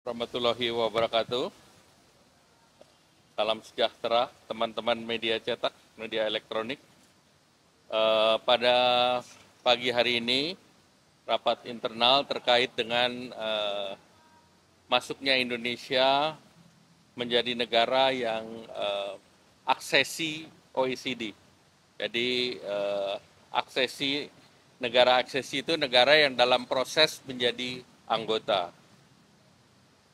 Warahmatullahi wabarakatuh. Salam sejahtera teman-teman media cetak, media elektronik. Pada pagi hari ini, rapat internal terkait dengan masuknya Indonesia menjadi negara yang aksesi OECD. Jadi negara aksesi itu negara yang dalam proses menjadi anggota.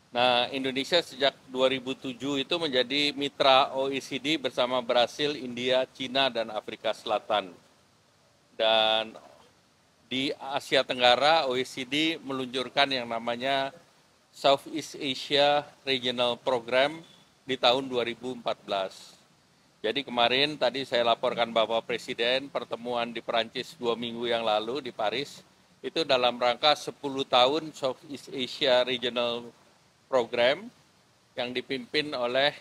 Nah, Indonesia sejak 2007 itu menjadi mitra OECD bersama Brasil, India, Cina, dan Afrika Selatan. Dan di Asia Tenggara, OECD meluncurkan yang namanya Southeast Asia Regional Program di tahun 2014. Jadi kemarin tadi saya laporkan Bapak Presiden pertemuan di Perancis 2 minggu yang lalu di Paris, itu dalam rangka 10 tahun Southeast Asia Regional Program yang dipimpin oleh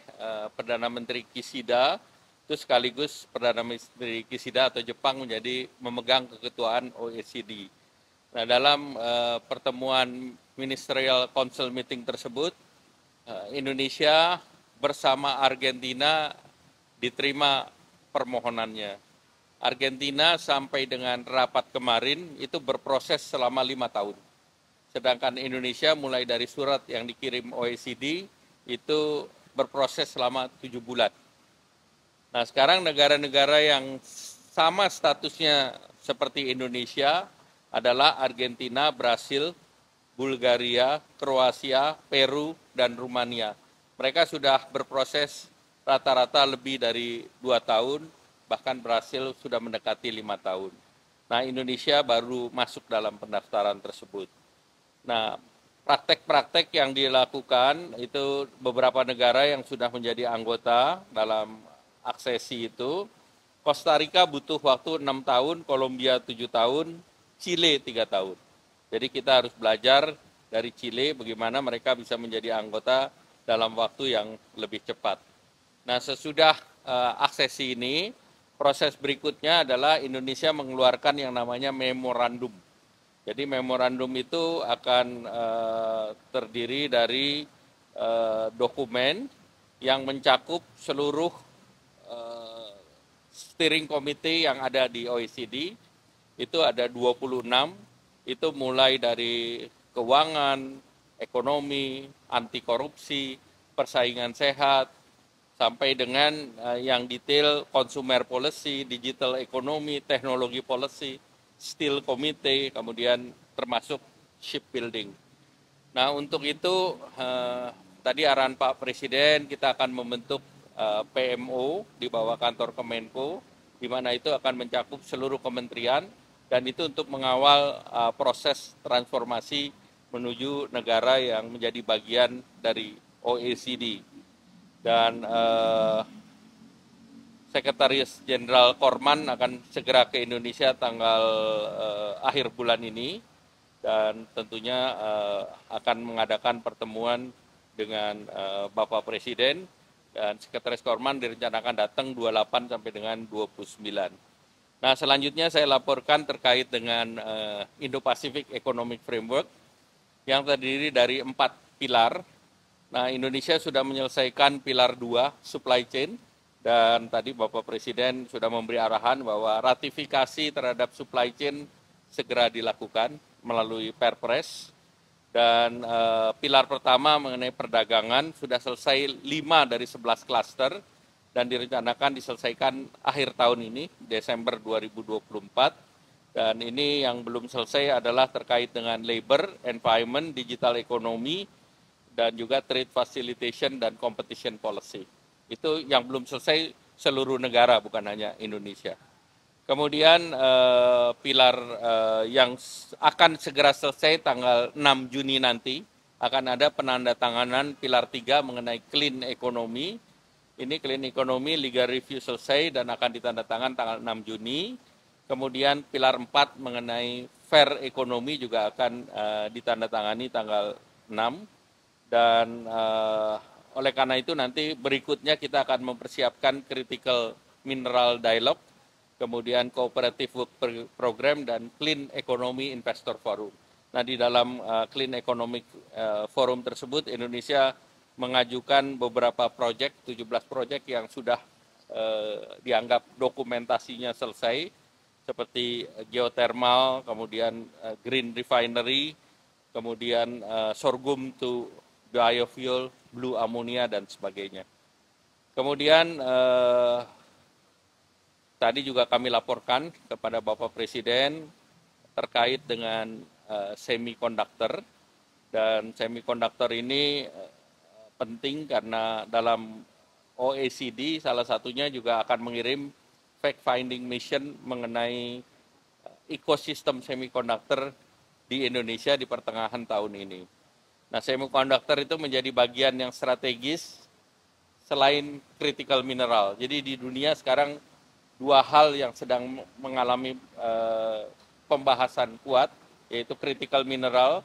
Perdana Menteri Kishida, itu sekaligus Perdana Menteri Kishida atau Jepang menjadi memegang keketuaan OECD. Nah, dalam pertemuan Ministerial Council Meeting tersebut, Indonesia bersama Argentina diterima permohonannya. Argentina sampai dengan rapat kemarin itu berproses selama 5 tahun. Sedangkan Indonesia mulai dari surat yang dikirim OECD itu berproses selama 7 bulan. Nah, sekarang negara-negara yang sama statusnya seperti Indonesia adalah Argentina, Brasil, Bulgaria, Kroasia, Peru, dan Rumania. Mereka sudah berproses rata-rata lebih dari 2 tahun, bahkan Brasil sudah mendekati 5 tahun. Nah, Indonesia baru masuk dalam pendaftaran tersebut. Nah, praktek-praktek yang dilakukan itu beberapa negara yang sudah menjadi anggota dalam aksesi itu. Costa Rica butuh waktu 6 tahun, Kolombia 7 tahun, Chile 3 tahun. Jadi kita harus belajar dari Chile bagaimana mereka bisa menjadi anggota dalam waktu yang lebih cepat. Nah, sesudah aksesi ini, proses berikutnya adalah Indonesia mengeluarkan yang namanya memorandum. Jadi memorandum itu akan terdiri dari dokumen yang mencakup seluruh steering committee yang ada di OECD. Itu ada 26, itu mulai dari keuangan, ekonomi, anti korupsi, persaingan sehat, sampai dengan yang detail consumer policy, digital economy, teknologi policy, Steel Committee, kemudian termasuk shipbuilding. Nah, untuk itu tadi arahan Pak Presiden kita akan membentuk PMO di bawah kantor Kemenko, di mana itu akan mencakup seluruh kementerian dan itu untuk mengawal proses transformasi menuju negara yang menjadi bagian dari OECD. Dan Sekretaris Jenderal Korman akan segera ke Indonesia tanggal akhir bulan ini dan tentunya akan mengadakan pertemuan dengan Bapak Presiden dan Sekretaris Korman direncanakan datang 28 sampai dengan 29. Nah, selanjutnya saya laporkan terkait dengan Indo-Pacific Economic Framework yang terdiri dari 4 pilar. Nah, Indonesia sudah menyelesaikan pilar 2, supply chain, dan tadi Bapak Presiden sudah memberi arahan bahwa ratifikasi terhadap supply chain segera dilakukan melalui Perpres. Dan pilar pertama mengenai perdagangan sudah selesai 5 dari 11 klaster dan direncanakan diselesaikan akhir tahun ini, Desember 2024. Dan ini yang belum selesai adalah terkait dengan labor, environment, digital economy, dan juga trade facilitation dan competition policy. Itu yang belum selesai seluruh negara, bukan hanya Indonesia. Kemudian pilar yang akan segera selesai tanggal 6 Juni nanti, akan ada penandatanganan pilar 3 mengenai clean economy. Ini clean economy legal review selesai dan akan ditandatangan tanggal 6 Juni. Kemudian pilar 4 mengenai fair economy juga akan ditandatangani tanggal 6. Dan oleh karena itu nanti berikutnya kita akan mempersiapkan critical mineral dialogue, kemudian cooperative work program dan clean economy investor forum. Nah, di dalam Clean Economic Forum tersebut, Indonesia mengajukan beberapa proyek, 17 proyek yang sudah dianggap dokumentasinya selesai, seperti geothermal, kemudian green refinery, kemudian sorghum to biofuel, blue ammonia, dan sebagainya. Kemudian tadi juga kami laporkan kepada Bapak Presiden terkait dengan semikonduktor, dan semikonduktor ini penting karena dalam OECD salah satunya juga akan mengirim fact-finding mission mengenai ekosistem semikonduktor di Indonesia di pertengahan tahun ini. Nah, semikonduktor itu menjadi bagian yang strategis selain critical mineral. Jadi di dunia sekarang dua hal yang sedang mengalami pembahasan kuat, yaitu critical mineral.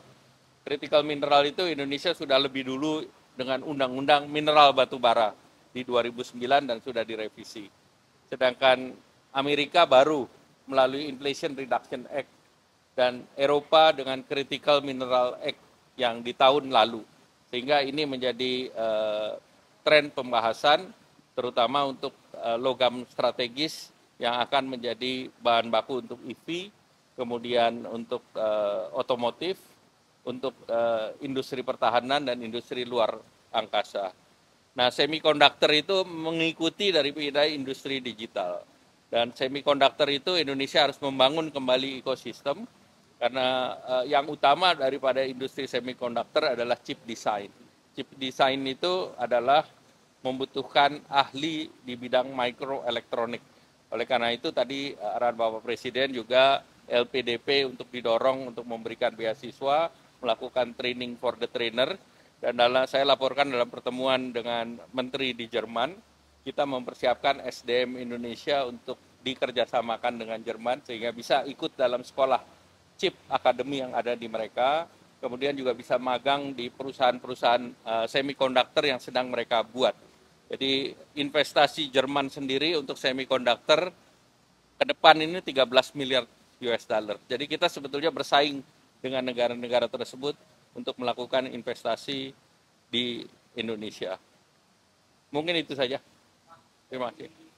Critical mineral itu Indonesia sudah lebih dulu dengan undang-undang mineral batu bara di 2009 dan sudah direvisi. Sedangkan Amerika baru melalui Inflation Reduction Act dan Eropa dengan Critical Mineral Act yang di tahun lalu. Sehingga ini menjadi tren pembahasan terutama untuk logam strategis yang akan menjadi bahan baku untuk EV, kemudian untuk otomotif, untuk industri pertahanan dan industri luar angkasa. Nah, semikonduktor itu mengikuti dari industri digital. Dan semikonduktor itu Indonesia harus membangun kembali ekosistem karena yang utama daripada industri semikonduktor adalah chip design. Chip design itu adalah membutuhkan ahli di bidang microelektronik. Oleh karena itu tadi arahan Bapak Presiden juga LPDP untuk didorong untuk memberikan beasiswa, melakukan training for the trainer, dan saya laporkan dalam pertemuan dengan Menteri di Jerman, kita mempersiapkan SDM Indonesia untuk dikerjasamakan dengan Jerman sehingga bisa ikut dalam sekolah chip akademi yang ada di mereka, kemudian juga bisa magang di perusahaan-perusahaan semikonduktor yang sedang mereka buat. Jadi investasi Jerman sendiri untuk semikonduktor ke depan ini 13 miliar US dollar. Jadi kita sebetulnya bersaing dengan negara-negara tersebut untuk melakukan investasi di Indonesia. Mungkin itu saja. Terima kasih.